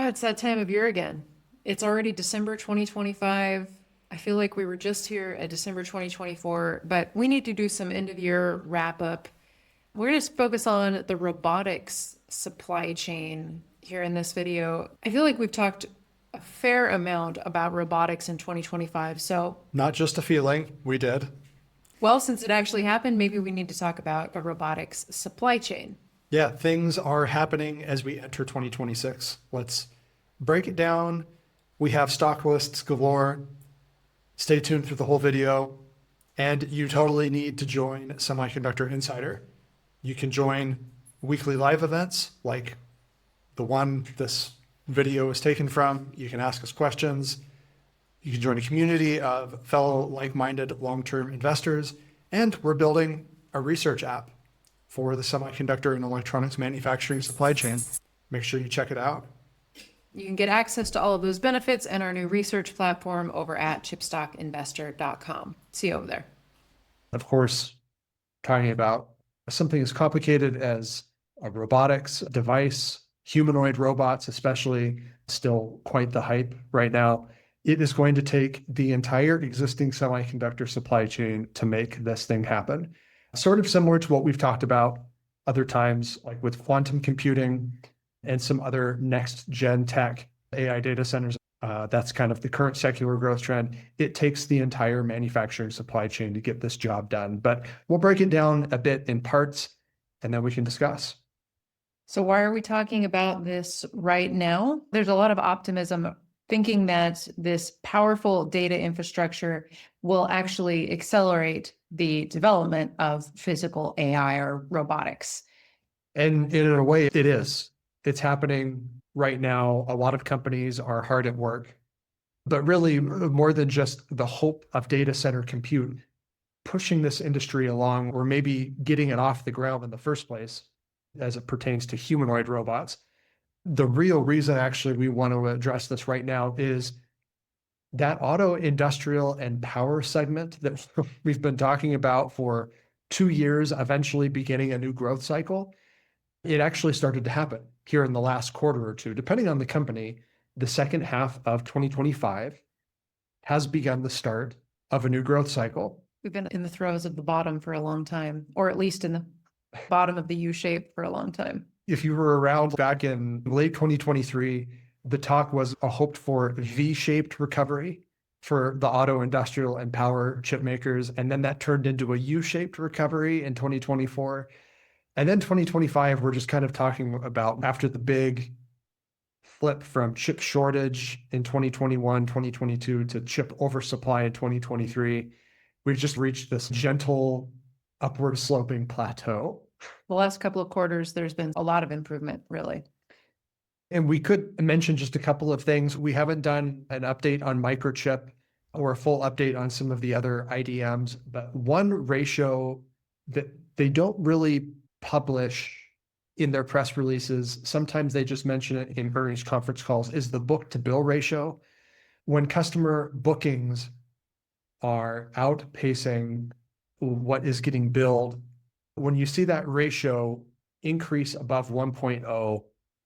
it's that time of year again. It's already December 2025. I feel like we were just here at December 2024, but we need to do some end of year wrap up. We're going to focus on the robotics supply chain here in this video. I feel like we've talked a fair amount about robotics in 2025. So, Not just a feeling, we did. well, since it actually happened, maybe we need to talk about a robotics supply chain. Yeah, things are happening as we enter 2026. Let's break it down. We have stock lists galore. Stay tuned through the whole video. And you totally need to join Semiconductor Insider. You can join weekly live events like the one this video is taken from. You can ask us questions. You can join a community of fellow like-minded long-term investors. And we're building a research app for the semiconductor and electronics manufacturing supply chain. Make sure you check it out. You can get access to all of those benefits and our new research platform over at chipstockinvestor.com. See you over there. Of course, talking about something as complicated as a robotics device, humanoid robots, especially, still quite the hype right now. It is going to take the entire existing semiconductor supply chain to make this thing happen. Sort of similar to what we've talked about other times, like with quantum computing and some other next gen tech, AI data centers. That's kind of the current secular growth trend. It takes the entire manufacturing supply chain to get this job done. But we'll break it down a bit in parts and then we can discuss. So why are we talking about this right now? There's a lot of optimism thinking that this powerful data infrastructure will actually accelerate the development of physical AI or robotics. And in a way, it is. It's happening right now. A lot of companies are hard at work, but really more than just the hope of data center compute, pushing this industry along or maybe getting it off the ground in the first place as it pertains to humanoid robots. The real reason actually we want to address this right now is that auto, industrial, and power segment that we've been talking about for 2 years, eventually beginning a new growth cycle. It actually started to happen here in the last quarter or two, depending on the company. The second half of 2025 has begun the start of a new growth cycle. We've been in the throes of the bottom for a long time, or at least in the bottom of the U shape for a long time. If you were around back in late 2023, the talk was a hoped for V-shaped recovery for the auto, industrial, and power chip makers. And then that turned into a U-shaped recovery in 2024. And then 2025, we're just kind of talking about after the big flip from chip shortage in 2021, 2022 to chip oversupply in 2023, we've just reached this gentle upward sloping plateau. The last couple of quarters, there's been a lot of improvement, really. And we could mention just a couple of things. We haven't done an update on microchip or a full update on some of the other IDMs, but one ratio that they don't really publish in their press releases, sometimes they just mention it in earnings conference calls, is the book to bill ratio. When customer bookings are outpacing what is getting billed, when you see that ratio increase above 1.0,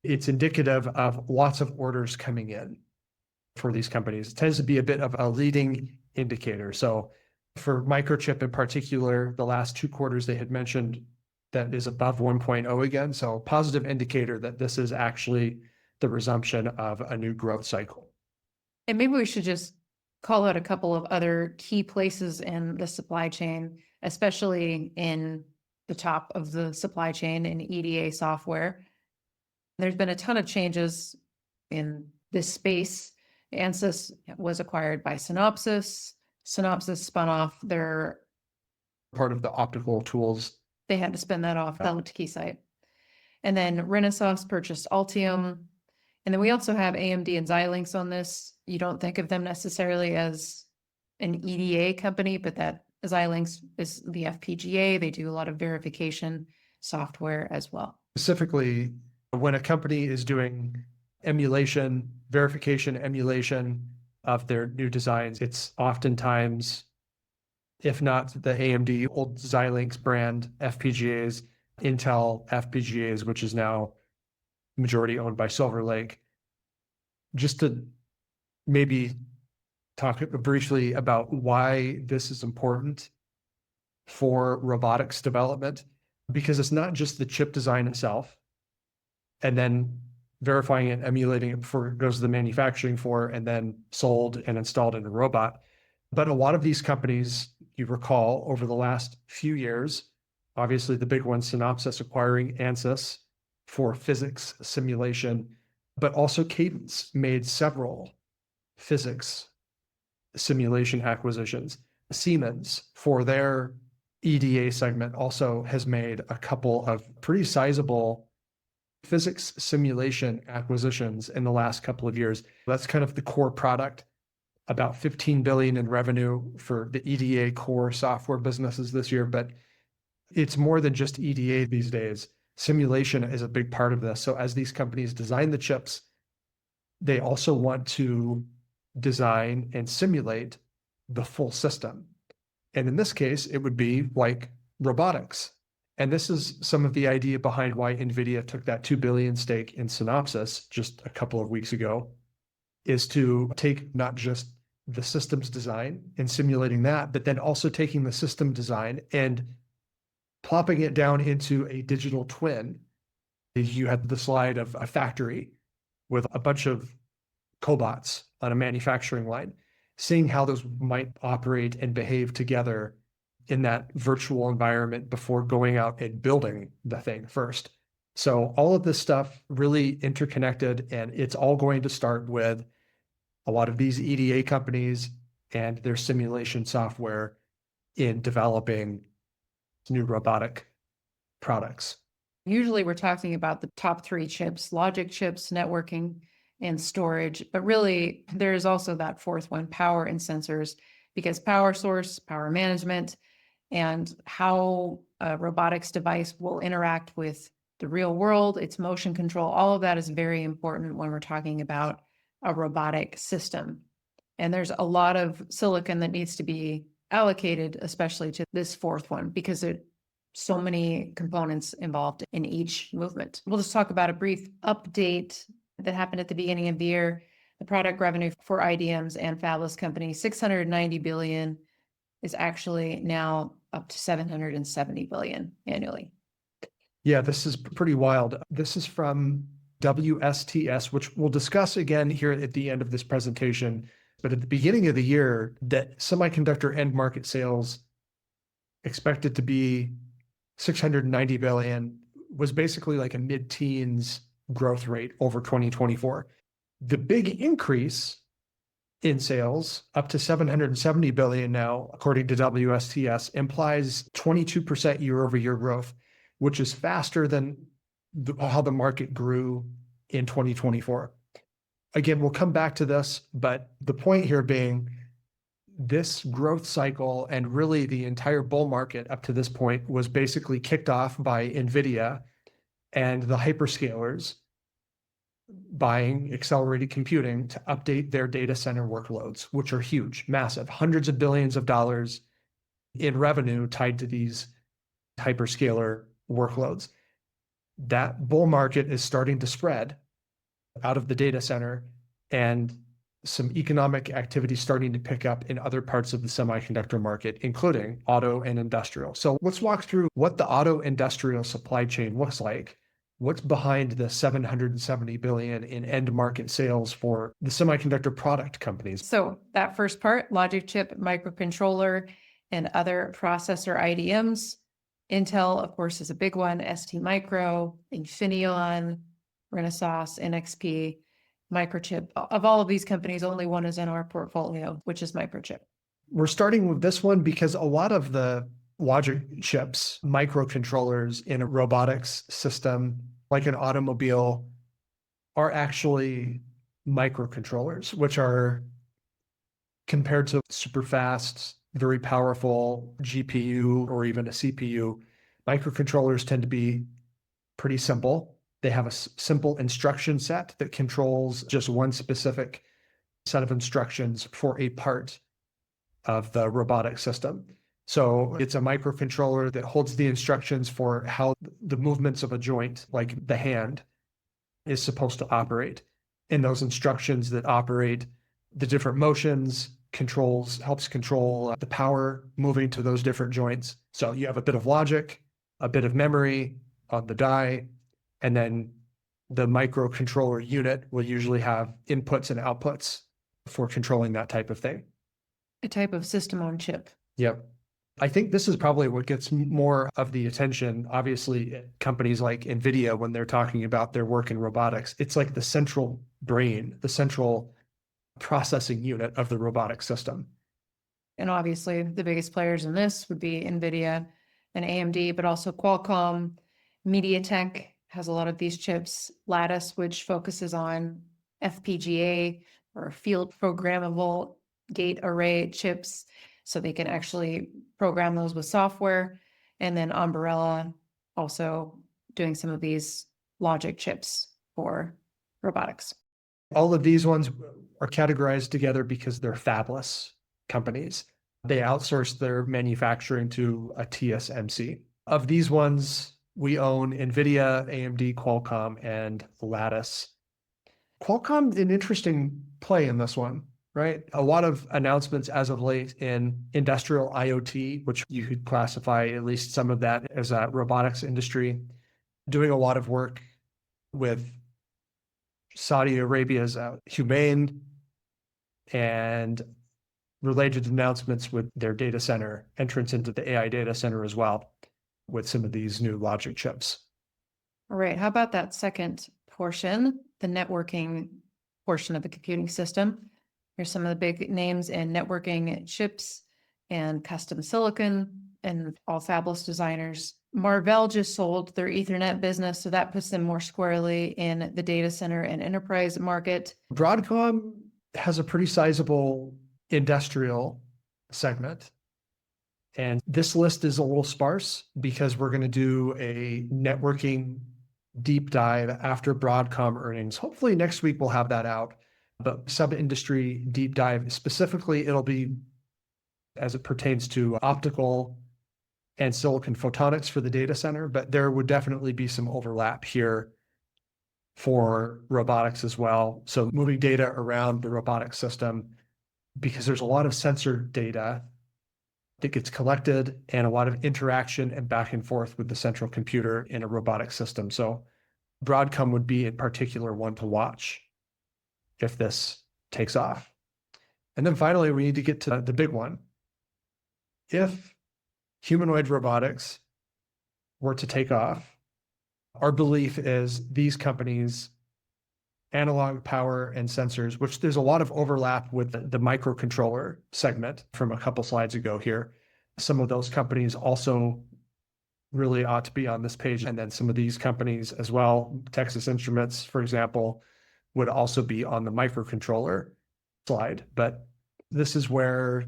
it's indicative of lots of orders coming in for these companies. It tends to be a bit of a leading indicator. So for microchip in particular, the last 2 quarters they had mentioned that is above 1.0 again. So positive indicator that this is actually the resumption of a new growth cycle. And maybe we should just call out a couple of other key places in the supply chain, especially in the top of the supply chain in EDA software. There's been a ton of changes in this space. Ansys was acquired by Synopsys. Synopsys spun off their Part of the optical tools. They had to spin that off. That looked Keysight. And then Renaissance purchased Altium. And then we also have AMD and Xilinx on this. You don't think of them necessarily as an EDA company, but that Xilinx is the FPGA. They do a lot of verification software as well. Specifically, when a company is doing emulation, verification, emulation of their new designs, it's oftentimes, if not the AMD old Xilinx brand FPGAs, Intel FPGAs, which is now majority owned by Silver Lake. just to maybe talk briefly about why this is important for robotics development, because it's not just the chip design itself and then verifying it, emulating it before it goes to the manufacturing floor and then sold and installed in a robot. But a lot of these companies, you recall, over the last few years, obviously the big one, Synopsys acquiring Ansys for physics simulation, but also Cadence made several physics simulation acquisitions. Siemens, for their EDA segment, also has made a couple of pretty sizable physics simulation acquisitions in the last couple of years. That's kind of the core product. About 15 billion in revenue for the EDA core software businesses this year, but it's more than just EDA these days. Simulation is a big part of this. So as these companies design the chips, they also want to design and simulate the full system. And in this case, it would be like robotics. And this is some of the idea behind why Nvidia took that 2 billion stake in Synopsys just a couple of weeks ago, is to take not just the systems design and simulating that, but then also taking the system design and plopping it down into a digital twin. You had the slide of a factory with a bunch of cobots on a manufacturing line, seeing how those might operate and behave together in that virtual environment before going out and building the thing first. So all of this stuff really interconnected, and it's all going to start with a lot of these EDA companies and their simulation software in developing new robotic products. Usually we're talking about the top three chips: logic chips, networking, and storage. But really, there is also that fourth one, power and sensors, because power source, power management, and how a robotics device will interact with the real world, its motion control, all of that is very important when we're talking about a robotic system. And there's a lot of silicon that needs to be allocated, especially to this fourth one, because there's so many components involved in each movement. We'll just talk about a brief update that happened at the beginning of the year. The product revenue for IDMs and fabless companies, 690 billion, is actually now up to 770 billion annually. Yeah, this is pretty wild. This is from WSTS, which we'll discuss again here at the end of this presentation. But at the beginning of the year, that semiconductor end market sales expected to be 690 billion was basically like a mid-teens growth rate over 2024. The big increase in sales, up to 770 billion now, according to WSTS, implies 22% year-over-year growth, which is faster than how the market grew in 2024. Again, we'll come back to this, but the point here being this growth cycle and really the entire bull market up to this point was basically kicked off by Nvidia and the hyperscalers buying accelerated computing to update their data center workloads, which are huge, massive, hundreds of billions of dollars in revenue tied to these hyperscaler workloads. That bull market is starting to spread out of the data center, and some economic activity starting to pick up in other parts of the semiconductor market, including auto and industrial. So let's walk through what the auto industrial supply chain looks like. What's behind the 770 billion in end market sales for the semiconductor product companies? So that first part, logic chip, microcontroller, and other processor IDMs. Intel, of course, is a big one. ST Micro, Infineon, Renesas, NXP, Microchip. Of all of these companies, only one is in our portfolio, which is Microchip. We're starting with this one because a lot of the logic chips, microcontrollers in a robotics system, like an automobile, are actually microcontrollers, which are compared to super fast, very powerful GPU or even a CPU. Microcontrollers tend to be pretty simple. They have a simple instruction set that controls just one specific set of instructions for a part of the robotic system. So it's a microcontroller that holds the instructions for how the movements of a joint, like the hand, is supposed to operate. in those instructions that operate the different motions, helps control the power moving to those different joints. So you have a bit of logic, a bit of memory on the die, and then the microcontroller unit will usually have inputs and outputs for controlling that type of thing. A type of system on chip. Yep. I think this is probably what gets more of the attention. Obviously, companies like Nvidia, when they're talking about their work in robotics, it's like the central brain, the central processing unit of the robotic system. And obviously, the biggest players in this would be Nvidia and AMD, but also Qualcomm. MediaTek has a lot of these chips. Lattice, which focuses on FPGA or field programmable gate array chips, so they can actually program those with software. And then Umbrella also doing some of these logic chips for robotics. All of these ones are categorized together because they're fabless companies. They outsource their manufacturing to a TSMC. Of these ones, we own Nvidia, AMD, Qualcomm, and Lattice. Qualcomm, an interesting play in this one, right? A lot of announcements as of late in industrial IoT, which you could classify at least some of that as a robotics industry, doing a lot of work with Saudi Arabia's Humanoid and related announcements with their data center, entrance into the AI data center as well, with some of these new logic chips. All right, how about that second portion, the networking portion of the computing system? Here's some of the big names in networking chips and custom silicon and all fabless designers. Marvell just sold their Ethernet business, so that puts them more squarely in the data center and enterprise market. Broadcom has a pretty sizable industrial segment. And this list is a little sparse because we're going to do a networking deep dive after Broadcom earnings. Hopefully next week we'll have that out. But sub-industry deep dive, specifically, it'll be as it pertains to optical and silicon photonics for the data center, but there would definitely be some overlap here for robotics as well. So moving data around the robotic system, because there's a lot of sensor data that gets collected and a lot of interaction and back and forth with the central computer in a robotic system. So Broadcom would be in particular one to watch if this takes off. And then finally, we need to get to the big one. If humanoid robotics were to take off, our belief is these companies, analog power and sensors, which there's a lot of overlap with the microcontroller segment from a couple slides ago here. Some of those companies also really ought to be on this page. And then some of these companies as well, Texas Instruments, for example, would also be on the microcontroller slide. But this is where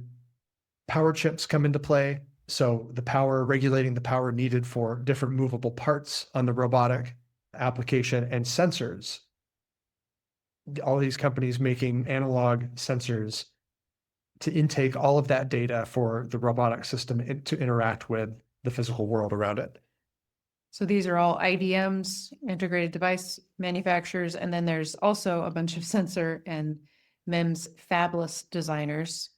power chips come into play. So the power, regulating the power needed for different movable parts on the robotic application, and sensors. All these companies making analog sensors to intake all of that data for the robotic system to interact with the physical world around it. So these are all IDMs, integrated device manufacturers, and then there's also a bunch of sensor and MEMS fabless designers,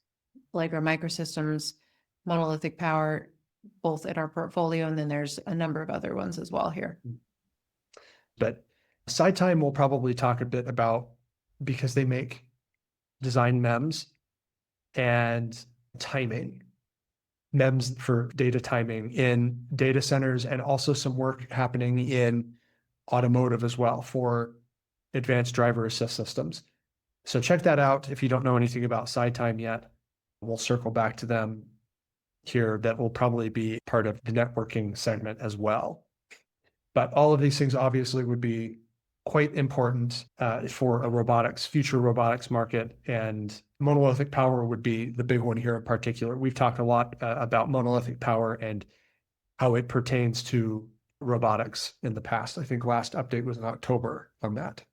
like our Microsystems, Monolithic Power, both in our portfolio, and then there's a number of other ones as well here. But SideTime we'll probably talk a bit about because they make design MEMS and timing. MEMS for data timing in data centers, and also some work happening in automotive as well for advanced driver assist systems. So check that out if you don't know anything about SideTime yet. We'll circle back to them here. That will probably be part of the networking segment as well. But all of these things obviously would be quite important for a future robotics market, and monolithic power would be the big one here in particular. We've talked a lot about monolithic power and how it pertains to robotics in the past. I think last update was in October on that.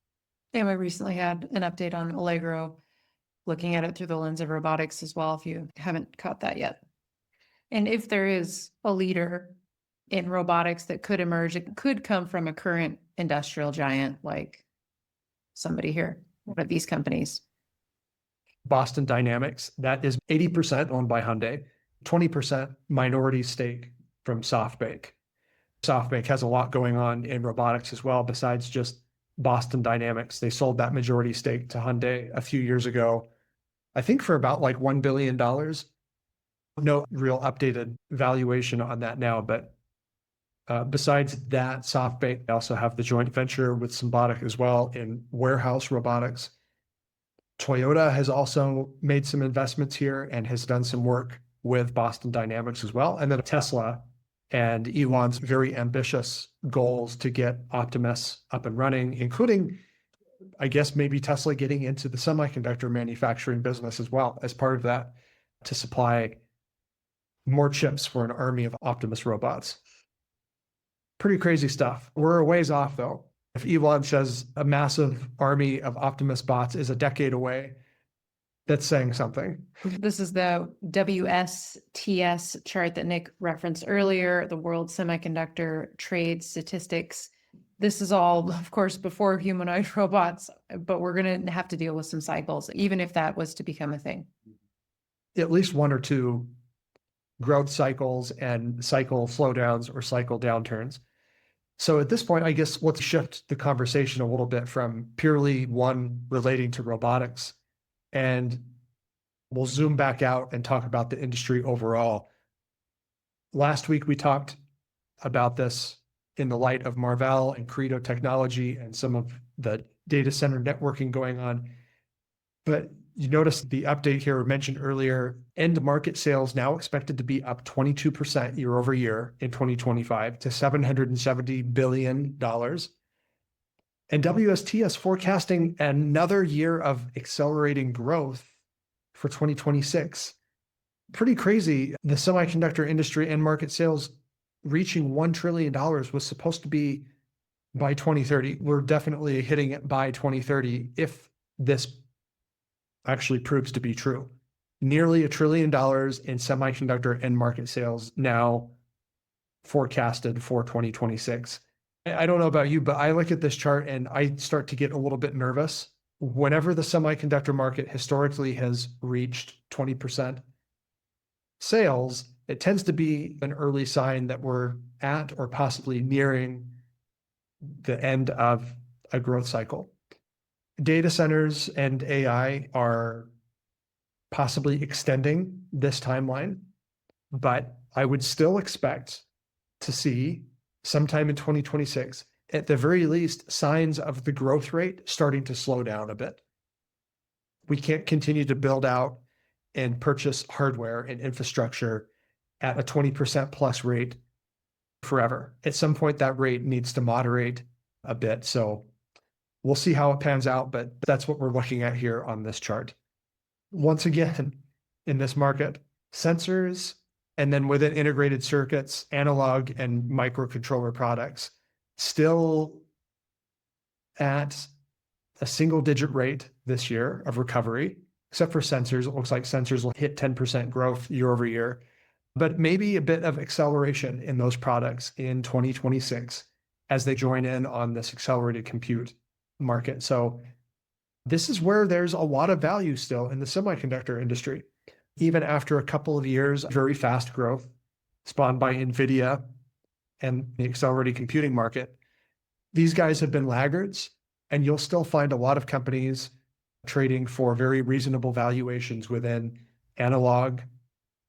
And we recently had an update on Allegro, looking at it through the lens of robotics as well, if you haven't caught that yet. And if there is a leader in robotics that could emerge, it could come from a current industrial giant like somebody here, one of these companies? Boston Dynamics, that is 80% owned by Hyundai, 20% minority stake from Softbank. Softbank has a lot going on in robotics as well, besides just Boston Dynamics. They sold that majority stake to Hyundai a few years ago, I think for about like $1 billion. No real updated valuation on that now, but besides that, Softbank also have the joint venture with Symbotic as well in warehouse robotics. Toyota has also made some investments here and has done some work with Boston Dynamics as well. And then Tesla and Elon's very ambitious goals to get Optimus up and running, including, I guess, maybe Tesla getting into the semiconductor manufacturing business as well as part of that to supply more chips for an army of Optimus robots. Pretty crazy stuff. We're a ways off though. If Elon says a massive army of Optimus bots is a decade away, that's saying something. This is the WSTS chart that Nick referenced earlier, the World Semiconductor Trade Statistics. This is all, of course, before humanoid robots, but we're going to have to deal with some cycles, even if that was to become a thing. At least one or two growth cycles and cycle slowdowns or cycle downturns. So at this point, I guess let's shift the conversation a little bit from purely one relating to robotics, and we'll zoom back out and talk about the industry overall. Last week, we talked about this in the light of Marvell and Credo technology and some of the data center networking going on. But you notice the update here mentioned earlier, end market sales now expected to be up 22% year over year in 2025 to $770 billion. And WSTS forecasting another year of accelerating growth for 2026. Pretty crazy. The semiconductor industry end market sales reaching $1 trillion was supposed to be by 2030. We're definitely hitting it by 2030 if this actually proves to be true. Nearly $1 trillion in semiconductor end market sales now forecasted for 2026. I don't know about you, but I look at this chart and I start to get a little bit nervous. Whenever the semiconductor market historically has reached 20% sales, it tends to be an early sign that we're at or possibly nearing the end of a growth cycle. Data centers and AI are possibly extending this timeline, but I would still expect to see sometime in 2026, at the very least, signs of the growth rate starting to slow down a bit. We can't continue to build out and purchase hardware and infrastructure at a 20% plus rate forever. At some point, that rate needs to moderate a bit. So we'll see how it pans out, but that's what we're looking at here on this chart. Once again, in this market, sensors, and then within integrated circuits, analog and microcontroller products, still at a single-digit rate this year of recovery, except for sensors. It looks like sensors will hit 10% growth year over year, but maybe a bit of acceleration in those products in 2026 as they join in on this accelerated compute market. So this is where there's a lot of value still in the semiconductor industry. Even after a couple of years, very fast growth spawned by Nvidia and the accelerated computing market, these guys have been laggards, and you'll still find a lot of companies trading for very reasonable valuations within analog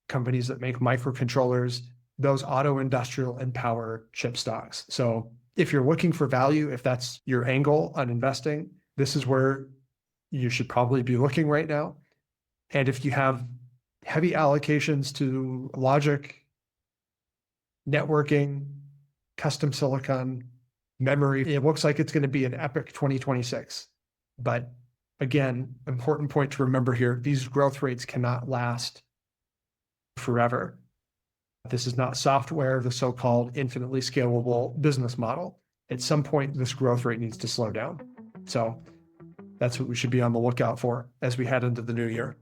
companies that make microcontrollers, those auto, industrial, and power chip stocks. So if you're looking for value, if that's your angle on investing, this is where you should probably be looking right now. And if you have heavy allocations to logic, networking, custom silicon, memory, it looks like it's going to be an epic 2026. But again, important point to remember here, these growth rates cannot last forever. This is not software, the so-called infinitely scalable business model. At some point, this growth rate needs to slow down. So that's what we should be on the lookout for as we head into the new year.